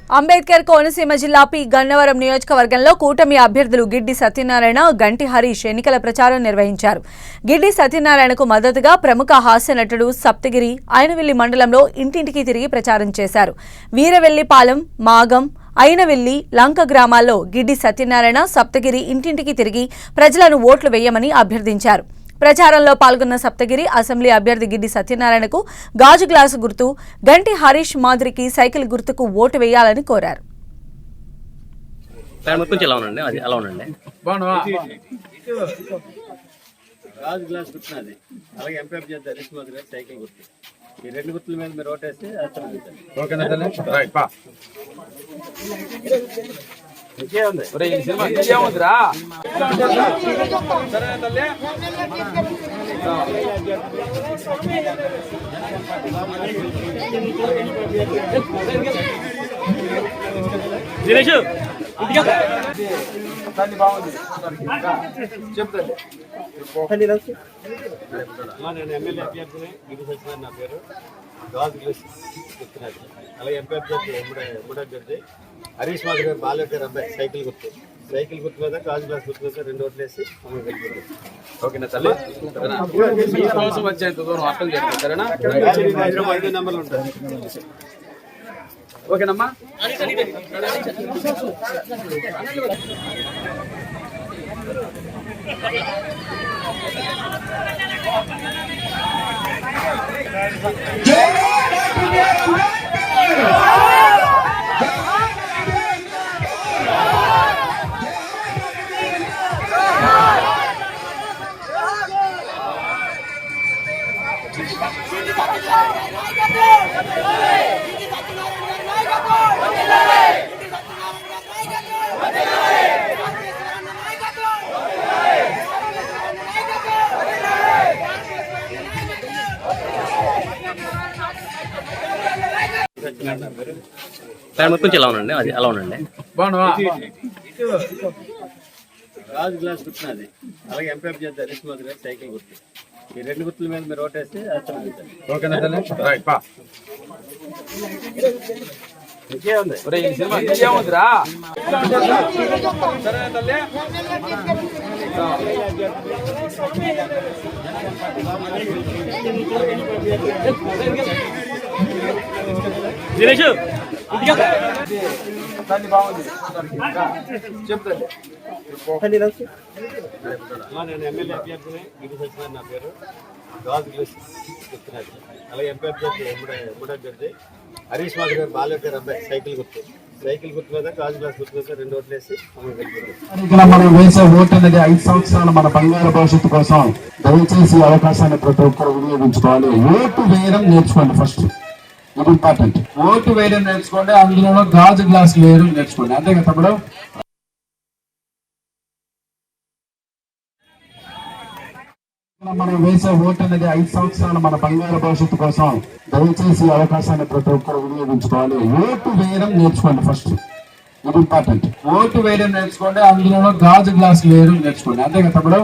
అంబేద్కర్ కోనసీమ జిల్లా పి గన్నవరం నియోజకవర్గంలో కూటమి అభ్యర్థులు గిడ్డి సత్యనారాయణ, గంటి హరీష్ ఎన్నికల ప్రచారం నిర్వహించారు. గిడ్డి సత్యనారాయణకు మద్దతుగా ప్రముఖ హాస్య నటుడు సప్తగిరి ఐనవిల్లి మండలంలో ఇంటింటికి తిరిగి ప్రచారం చేశారు. వీరవెల్లిపాలెం, మాగం, ఐనవిల్లి, లంక గ్రామాల్లో గిడ్డి సత్యనారాయణ, సప్తగిరి ఇంటింటికి తిరిగి ప్రజలను ఓట్లు వేయమని అభ్యర్థించారు. ప్రచారంలో పాల్గొన్న సప్తగిరి అసెంబ్లీ అభ్యర్థి గిడ్డి సత్యనారాయణకు గాజు గ్లాసు గుర్తు, గంటి హరీష్ మాదిరికి సైకిల్ గుర్తుకు ఓటు వేయాలని కోరారు. ఈ రెండు గుర్తుల మీద మీరు ఓటేస్తే బాగుంది చెప్తాను. నేను ఎమ్మెల్యే అభ్యర్థిని గిడ్డి సత్యనారాయణ నా పేరు. గాజు గ్లాస్ చెప్తున్నాను. అలాగే ఎంపీ అభ్యర్థి ఎమ్మడి అభ్యర్థి హరీష్ మాధవ్ గారు బాలయ్య గారు అబ్బాయి సైకిల్ గుర్తు మీద గాజు గ్లాస్ గుర్తు మీద 2 ఓట్లు వేసి ఓకేనా తల్లి? 5 నెంబర్లు ఉంటాయి. ఓకేనమ్మా? కొంచెం ఎలా ఉండండి, అది ఎలా ఉండండి. గాజు గ్లాస్ గుర్తున్నది. అలాగే ఎంపీ అభ్యర్థి హరీష్ మాధవ్ గారు సైకిల్ గుర్తు. ఈ రెండు గుర్తుల మీద మీరు ఓటేస్తే బాగుంది చెప్తాను. నేను ఎమ్మెల్యే అభ్యర్థిని గిడ్డి సత్యనారాయణ నా పేరు. గాజు గ్లాస్ చెప్తున్నాను. అలాగే ఎంపీ అభ్యర్థి ఎమ్మడి అభ్యర్థి హరీష్ మాధవ్ గారు బాలయ్య గారు అబ్బాయి సైకిల్ గుర్తు మీద గాజు గ్లాస్ గుర్తు మీద 2 ఓట్లు వేసి మనం వేసే ఓటు అనేది 5 సంవత్సరాల మన బంగారు భవిష్యత్తు కోసం. దయచేసి అవకాశాన్ని ప్రతి ఒక్కరు వినియోగించుకోవాలి. ఓటు వేయడం నేర్చుకోండి. ఫస్ట్ ఇది ఇంపార్టెంట్. ఓటు వేయడం నేర్చుకోండి, అందులో గాజు గ్లాస్ వేయడం నేర్చుకోండి. అంతే కదా తమ్ముడు? మనం వేసే ఓటు అనేది 5 సంవత్సరాల మన బంగారు భవిష్యత్తు కోసం. దయచేసి అవకాశాన్ని ప్రతి ఒక్కరు వినియోగించుకోవాలి. ఓటు వేయడం నేర్చుకోండి. ఫస్ట్ ఇది ఇంపార్టెంట్. ఓటు వేయడం నేర్చుకోండి, అందులో గాజు గ్లాస్ వేయడం నేర్చుకోండి. అంతే కదా తమ్ముడు?